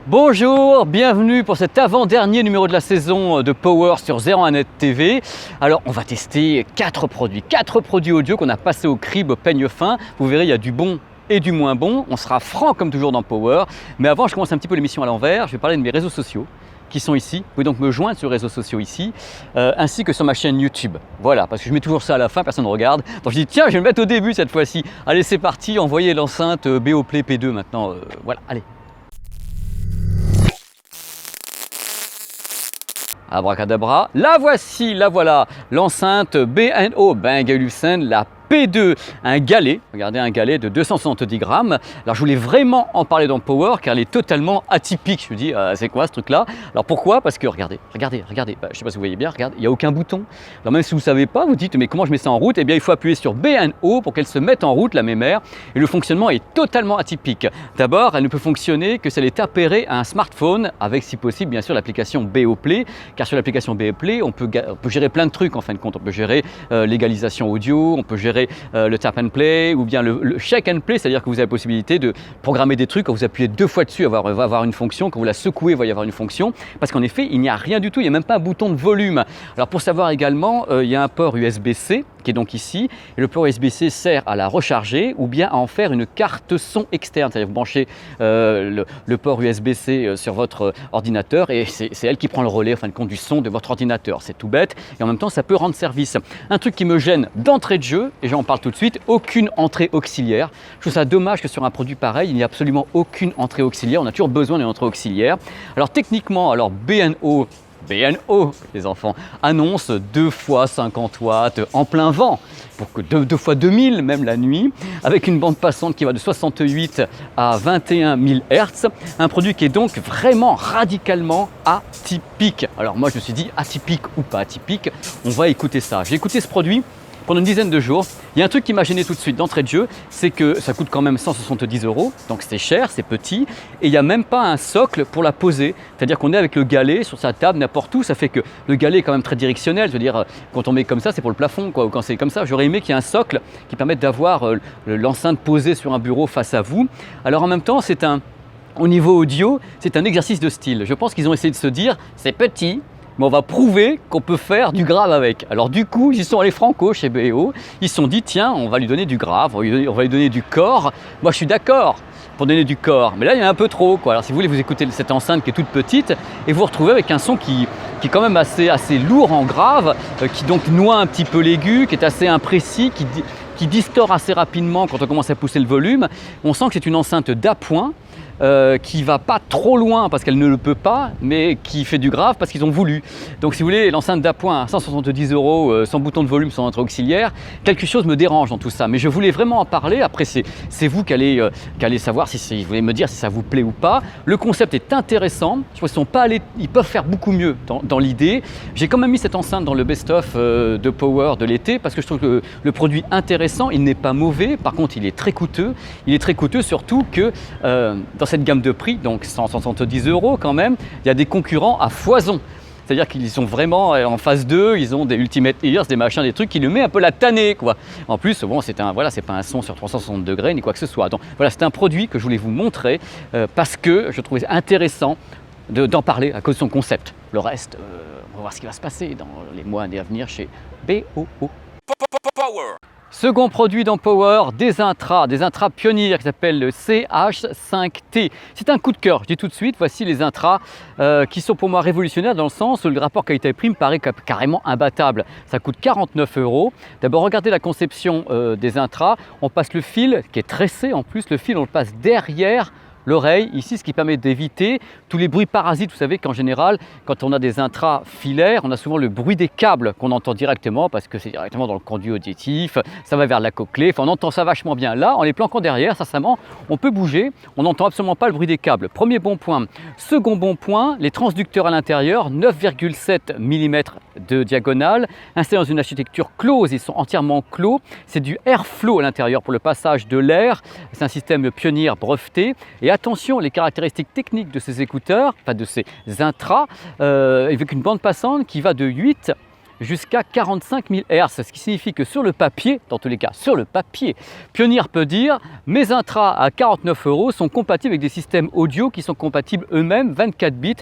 Bonjour, bienvenue pour cet avant-dernier numéro de la saison de Power sur 01net TV. Alors on va tester 4 produits audio qu'on a passés au crible, au peigne fin. Vous verrez, il y a du bon et du moins bon. On sera franc comme toujours dans Power. Mais avant, je commence un petit peu l'émission à l'envers. Je vais parler de mes réseaux sociaux qui sont ici. Vous pouvez donc me joindre sur les réseaux sociaux ici, ainsi que sur ma chaîne YouTube. Voilà, parce que je mets toujours ça à la fin, personne ne regarde. Donc je dis tiens, je vais le mettre au début cette fois-ci. Allez, c'est parti, envoyez l'enceinte Beoplay P2 maintenant. Voilà, allez. Abracadabra, la voici, la voilà, l'enceinte B&O, Bang & Olufsen, la P2, un galet, regardez, un galet de 270 grammes. Alors je voulais vraiment en parler dans Power car elle est totalement atypique. Je me dis, c'est quoi ce truc-là? Alors pourquoi? Parce que regardez, bah, je ne sais pas si vous voyez bien, regardez, il n'y a aucun bouton. Alors même si vous ne savez pas, vous dites, mais comment je mets ça en route? Eh bien il faut appuyer sur B&O pour qu'elle se mette en route, la mémère. Et le fonctionnement est totalement atypique. D'abord, elle ne peut fonctionner que si elle est appairée à un smartphone avec, si possible, bien sûr, l'application Beoplay. Car sur l'application Beoplay, on peut gérer plein de trucs en fin de compte. On peut gérer l'égalisation audio, on peut gérer le tap and play ou bien le shake and play, c'est-à-dire que vous avez la possibilité de programmer des trucs. Quand vous appuyez 2 fois dessus, il va avoir une fonction. Quand vous la secouez, il va y avoir une fonction. Parce qu'en effet, il n'y a rien du tout, il n'y a même pas un bouton de volume. Alors pour savoir également, il y a un port USB-C qui est donc ici. Et le port USB-C sert à la recharger ou bien à en faire une carte son externe. C'est-à-dire que vous branchez le port USB-C sur votre ordinateur et c'est elle qui prend le relais en fin de compte du son de votre ordinateur. C'est tout bête et en même temps ça peut rendre service. Un truc qui me gêne d'entrée de jeu, et j'en parle tout de suite, aucune entrée auxiliaire. Je trouve ça dommage que sur un produit pareil, il n'y a absolument aucune entrée auxiliaire. On a toujours besoin d'une entrée auxiliaire. Alors techniquement, B&O, les enfants, annonce 2 fois 50 watts en plein vent, pour que 2 fois 2000 même la nuit, avec une bande passante qui va de 68 à 21 000 Hz, un produit qui est donc vraiment radicalement atypique. Alors moi je me suis dit atypique ou pas atypique, on va écouter ça. J'ai écouté ce produit pendant une dizaine de jours. Il y a un truc qui m'a gêné tout de suite d'entrée de jeu, c'est que ça coûte quand même 170 €, donc c'est cher, c'est petit, et il n'y a même pas un socle pour la poser. C'est-à-dire qu'on est avec le galet sur sa table, n'importe où, ça fait que le galet est quand même très directionnel. Je veux dire, quand on met comme ça, c'est pour le plafond, quoi, ou quand c'est comme ça. J'aurais aimé qu'il y ait un socle qui permette d'avoir l'enceinte posée sur un bureau face à vous. Alors en même temps, au niveau audio, c'est un exercice de style. Je pense qu'ils ont essayé de se dire, c'est petit, mais on va prouver qu'on peut faire du grave avec. Alors du coup, ils sont allés franco chez BO, ils se sont dit, tiens, on va lui donner du grave, on va lui donner du corps. Moi, je suis d'accord pour donner du corps, mais là, il y en a un peu trop, quoi. Alors si vous voulez, vous écoutez cette enceinte qui est toute petite, et vous vous retrouvez avec un son qui est quand même assez lourd en grave, qui donc noie un petit peu l'aigu, qui est assez imprécis, qui distord assez rapidement quand on commence à pousser le volume. On sent que c'est une enceinte d'appoint, qui va pas trop loin parce qu'elle ne le peut pas, mais qui fait du grave parce qu'ils ont voulu. Donc si vous voulez, l'enceinte d'appoint à 170 €, sans bouton de volume, sans entrée auxiliaire, quelque chose me dérange dans tout ça. Mais je voulais vraiment en parler. Après, c'est vous qui allez savoir si vous voulez me dire si ça vous plaît ou pas. Le concept est intéressant. Je pense qu'ils sont pas allés, ils peuvent faire beaucoup mieux dans l'idée. J'ai quand même mis cette enceinte dans le best-of de Power de l'été parce que je trouve que le produit intéressant, il n'est pas mauvais. Par contre, il est très coûteux. Il est très coûteux surtout que dans cette gamme de prix, donc 170 € quand même, il y a des concurrents à foison. C'est-à-dire qu'ils sont vraiment en phase 2, ils ont des Ultimate Ears, des machins, des trucs qui lui met un peu la tannée, quoi. En plus, bon, c'est pas un son sur 360 degrés ni quoi que ce soit. Donc voilà, c'est un produit que je voulais vous montrer parce que je trouvais intéressant d'en parler à cause de son concept. Le reste, on va voir ce qui va se passer dans les mois à venir chez BO. Power. Second produit dans Power, des intras pionniers qui s'appellent le CH5T. C'est un coup de cœur, je dis tout de suite, voici les intras qui sont pour moi révolutionnaires dans le sens où le rapport qualité-prix me paraît carrément imbattable. Ça coûte 49 €. D'abord, regardez la conception des intras. On passe le fil qui est tressé en plus, le fil on le passe derrière l'oreille ici, ce qui permet d'éviter tous les bruits parasites. Vous savez qu'en général, quand on a des intras filaires, on a souvent le bruit des câbles qu'on entend directement parce que c'est directement dans le conduit auditif, ça va vers la cochlée, enfin, on entend ça vachement bien. Là, en les planquant derrière, sincèrement, on peut bouger, on n'entend absolument pas le bruit des câbles. Premier bon point. Second bon point, les transducteurs à l'intérieur, 9,7 mm de diagonale, installés dans une architecture close, ils sont entièrement clos. C'est du airflow à l'intérieur pour le passage de l'air, c'est un système pionnier breveté. Et attention, les caractéristiques techniques de ces écouteurs, enfin de ces intras, avec une bande passante qui va de 8 jusqu'à 45 000 Hz, ce qui signifie que sur le papier, dans tous les cas sur le papier, Pioneer peut dire mes intras à 49 € sont compatibles avec des systèmes audio qui sont compatibles eux-mêmes, 24 bits,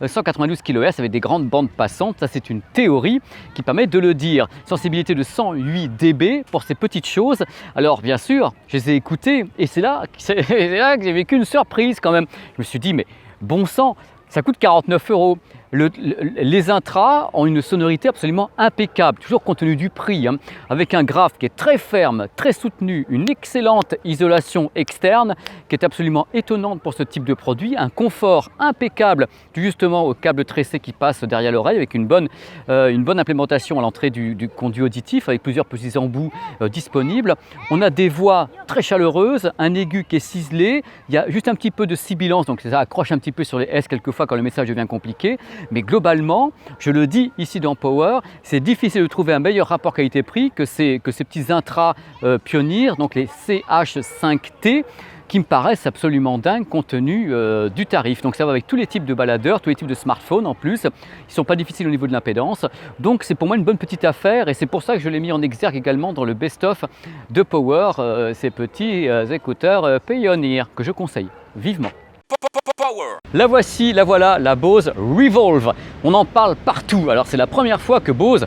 192 kHz avec des grandes bandes passantes. Ça c'est une théorie qui permet de le dire. Sensibilité de 108 dB pour ces petites choses. Alors bien sûr, je les ai écoutées et c'est là que j'ai vécu une surprise quand même. Je me suis dit mais bon sang, ça coûte 49 €. Les intras ont une sonorité absolument impeccable, toujours compte tenu du prix, avec un graphe qui est très ferme, très soutenu, une excellente isolation externe qui est absolument étonnante pour ce type de produit, un confort impeccable justement au câble tressé qui passe derrière l'oreille avec une bonne implémentation à l'entrée du conduit auditif avec plusieurs petits embouts disponibles. On a des voix très chaleureuses, un aigu qui est ciselé, il y a juste un petit peu de sibilance, donc ça accroche un petit peu sur les S quelquefois quand le message devient compliqué. Mais globalement, je le dis ici dans Power, c'est difficile de trouver un meilleur rapport qualité-prix que ces petits intras Pioneer, donc les CH5T, qui me paraissent absolument dingues compte tenu du tarif. Donc ça va avec tous les types de baladeurs, tous les types de smartphones en plus. Ils ne sont pas difficiles au niveau de l'impédance. Donc c'est pour moi une bonne petite affaire et c'est pour ça que je l'ai mis en exergue également dans le best-of de Power, ces petits écouteurs Pioneer que je conseille vivement. La voici, la voilà, la Bose Revolve. On en parle partout. Alors c'est la première fois que Bose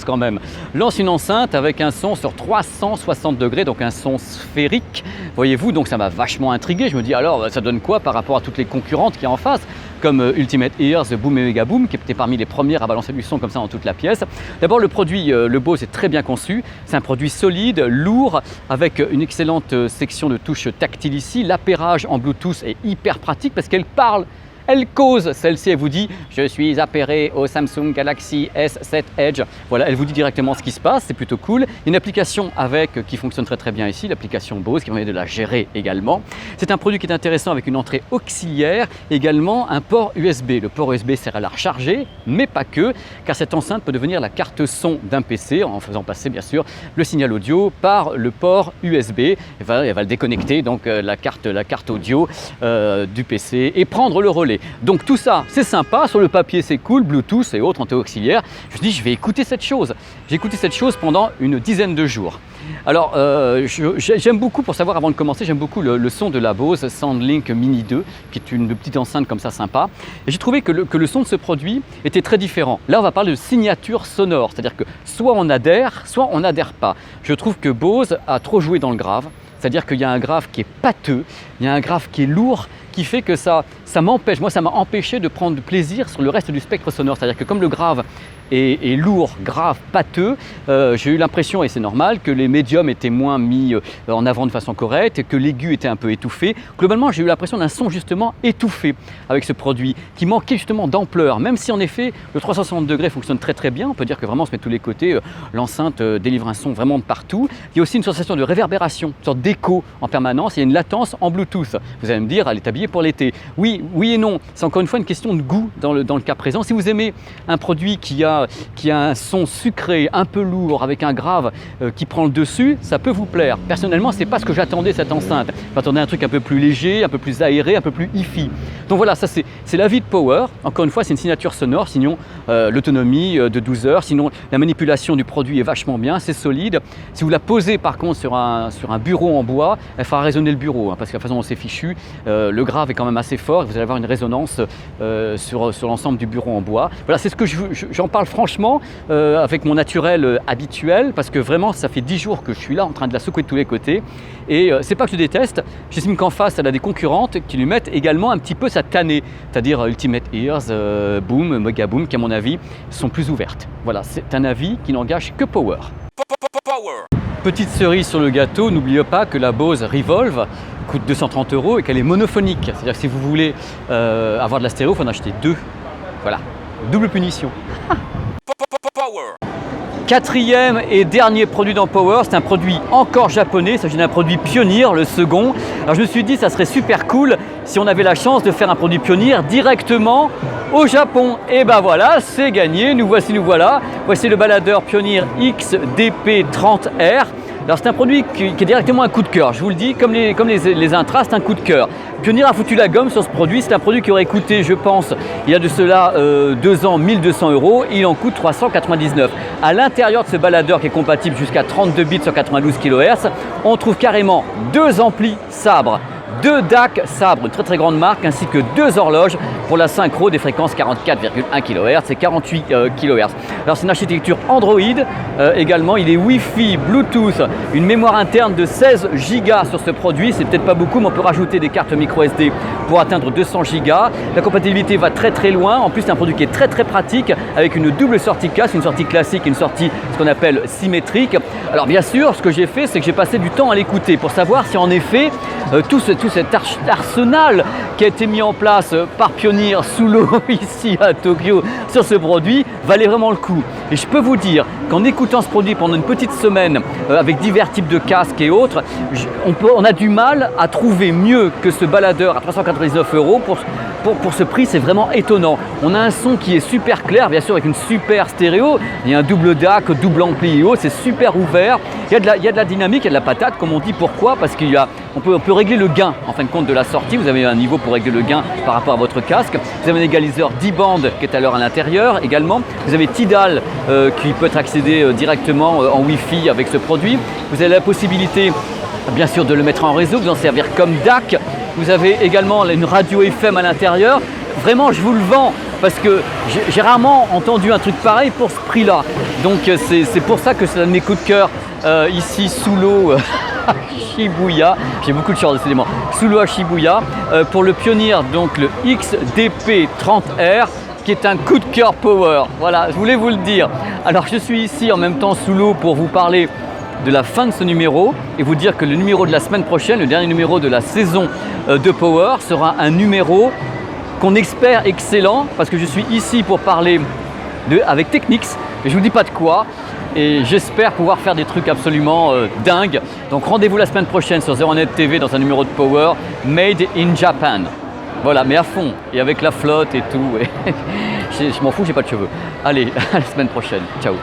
quand même, lance une enceinte avec un son sur 360 degrés, donc un son sphérique. Voyez-vous, donc ça m'a vachement intrigué. Je me dis alors ça donne quoi par rapport à toutes les concurrentes qui y a en face, comme Ultimate Ears, Boom et Megaboom, qui étaient parmi les premières à balancer du son comme ça dans toute la pièce. D'abord le produit, le Bose est très bien conçu. C'est un produit solide, lourd, avec une excellente section de touches tactiles ici. L'appairage en Bluetooth est hyper pratique parce qu'elle parle. Elle cause, celle-ci, elle vous dit « Je suis appairé au Samsung Galaxy S7 Edge ». Voilà, elle vous dit directement ce qui se passe, c'est plutôt cool. Il y a une application avec qui fonctionne très très bien ici, l'application Bose, qui permet de la gérer également. C'est un produit qui est intéressant avec une entrée auxiliaire, également un port USB. Le port USB sert à la recharger, mais pas que, car cette enceinte peut devenir la carte son d'un PC, en faisant passer bien sûr le signal audio par le port USB. Elle va le déconnecter, donc la carte audio du PC et prendre le relais. Donc tout ça, c'est sympa, sur le papier c'est cool, Bluetooth et autres anti-auxiliaires. Je me dis, je vais écouter cette chose. J'ai écouté cette chose pendant une dizaine de jours. Alors, j'aime beaucoup, pour savoir avant de commencer, j'aime beaucoup le son de la Bose SoundLink Mini 2, qui est une petite enceinte comme ça sympa. Et j'ai trouvé que le son de ce produit était très différent. Là, on va parler de signature sonore, c'est-à-dire que soit on adhère, soit on n'adhère pas. Je trouve que Bose a trop joué dans le grave. C'est-à-dire qu'il y a un grave qui est pâteux, il y a un grave qui est lourd, qui fait que ça m'empêche, moi ça m'a empêché de prendre du plaisir sur le reste du spectre sonore. C'est-à-dire que comme le grave est lourd, grave, pâteux, j'ai eu l'impression, et c'est normal, que les médiums étaient moins mis en avant de façon correcte, que l'aigu était un peu étouffé. Globalement, j'ai eu l'impression d'un son justement étouffé avec ce produit, qui manquait justement d'ampleur, même si en effet le 360 degrés fonctionne très très bien. On peut dire que vraiment on se met de tous les côtés, l'enceinte délivre un son vraiment de partout. Il y a aussi une sensation de réverbération, une sorte d'écho en permanence, il y a une latence en Bluetooth. Vous allez me dire, elle est habillée pour l'été. Oui et non, c'est encore une fois une question de goût dans le cas présent. Si vous aimez un produit qui a un son sucré, un peu lourd, avec un grave qui prend le dessus, ça peut vous plaire. Personnellement, c'est pas ce que j'attendais cette enceinte. J'attendais un truc un peu plus léger, un peu plus aéré, un peu plus hi-fi. Donc voilà, ça c'est la vie de Power. Encore une fois, c'est une signature sonore, sinon l'autonomie de 12 heures, sinon la manipulation du produit est vachement bien, c'est solide. Si vous la posez par contre sur un bureau en bois, elle fera résonner le bureau, parce que la façon dont c'est fichu, le grave est quand même assez fort, vous allez avoir une résonance sur l'ensemble du bureau en bois. Voilà, c'est ce que j'en parle franchement avec mon naturel habituel, parce que vraiment ça fait 10 jours que je suis là en train de la secouer de tous les côtés et c'est pas que je déteste, j'estime qu'en face elle a des concurrentes qui lui mettent également un petit peu sa tannée, c'est-à-dire Ultimate Ears, Boom, Megaboom, qui à mon avis sont plus ouvertes. Voilà, c'est un avis qui n'engage que Power. Petite cerise sur le gâteau, n'oubliez pas que la Bose Revolve coûte 230 € et qu'elle est monophonique. C'est-à-dire que si vous voulez avoir de la stéréo, il faut en acheter deux. Voilà, double punition. Quatrième et dernier produit dans Power, c'est un produit encore japonais, il s'agit d'un produit Pioneer, le second. Alors je me suis dit ça serait super cool si on avait la chance de faire un produit Pioneer directement au Japon. Et ben voilà, c'est gagné, nous voilà. Voici le baladeur Pioneer XDP30R. Alors c'est un produit qui est directement un coup de cœur, je vous le dis, comme les intras, c'est un coup de cœur. Pioneer a foutu la gomme sur ce produit, c'est un produit qui aurait coûté, je pense, il y a de cela 2 ans, 1 200 €, il en coûte 399. À l'intérieur de ce baladeur qui est compatible jusqu'à 32 bits sur 92 kHz, on trouve carrément 2 amplis Sabre, 2 DAC Sabre, une très très grande marque, ainsi que 2 horloges pour la synchro des fréquences 44,1 kHz et 48 kHz. Alors c'est une architecture Android également, il est Wi-Fi, Bluetooth, une mémoire interne de 16 Go sur ce produit, c'est peut-être pas beaucoup mais on peut rajouter des cartes micro SD pour atteindre 200 Go. La compatibilité va très très loin, en plus c'est un produit qui est très très pratique avec une double sortie casse, une sortie classique et une sortie ce qu'on appelle symétrique. Alors bien sûr, ce que j'ai fait, c'est que j'ai passé du temps à l'écouter pour savoir si en effet tout cet arsenal qui a été mis en place par Pioneer sous l'eau ici à Tokyo sur ce produit valait vraiment le coup. Et je peux vous dire qu'en écoutant ce produit pendant une petite semaine avec divers types de casques et autres, on a du mal à trouver mieux que ce baladeur à 399 € pour ce prix, c'est vraiment étonnant. On a un son qui est super clair, bien sûr avec une super stéréo, il y a un double DAC, double ampli et autres, c'est super ouvert, il y a de la dynamique, il y a de la patate comme on dit. Pourquoi? Parce qu'on peut régler le gain en fin de compte de la sortie, vous avez un niveau pour régler le gain par rapport à votre casque, vous avez un égaliseur 10 bandes qui est à l'heure à l'intérieur également, vous avez Tidal qui peut être accédé directement en Wi-Fi avec ce produit, vous avez la possibilité bien sûr de le mettre en réseau, vous en servir comme DAC. Vous avez également une radio FM à l'intérieur. Vraiment, je vous le vends parce que j'ai rarement entendu un truc pareil pour ce prix-là. Donc c'est pour ça que c'est un de mes coups de cœur ici sous l'eau à Shibuya. J'ai beaucoup de chance décidément. Sous l'eau à Shibuya pour le Pioneer, donc le XDP30R qui est un coup de cœur Power. Voilà, je voulais vous le dire. Alors je suis ici en même temps sous l'eau pour vous parler de la fin de ce numéro et vous dire que le numéro de la semaine prochaine, le dernier numéro de la saison de Power sera un numéro qu'on espère excellent parce que je suis ici pour parler avec Technics et je vous dis pas de quoi et j'espère pouvoir faire des trucs absolument dingues. Donc rendez-vous la semaine prochaine sur ZeroNet TV dans un numéro de Power Made in Japan. Voilà, mais à fond et avec la flotte et tout. Je m'en fous, j'ai pas de cheveux. Allez, à la semaine prochaine. Ciao.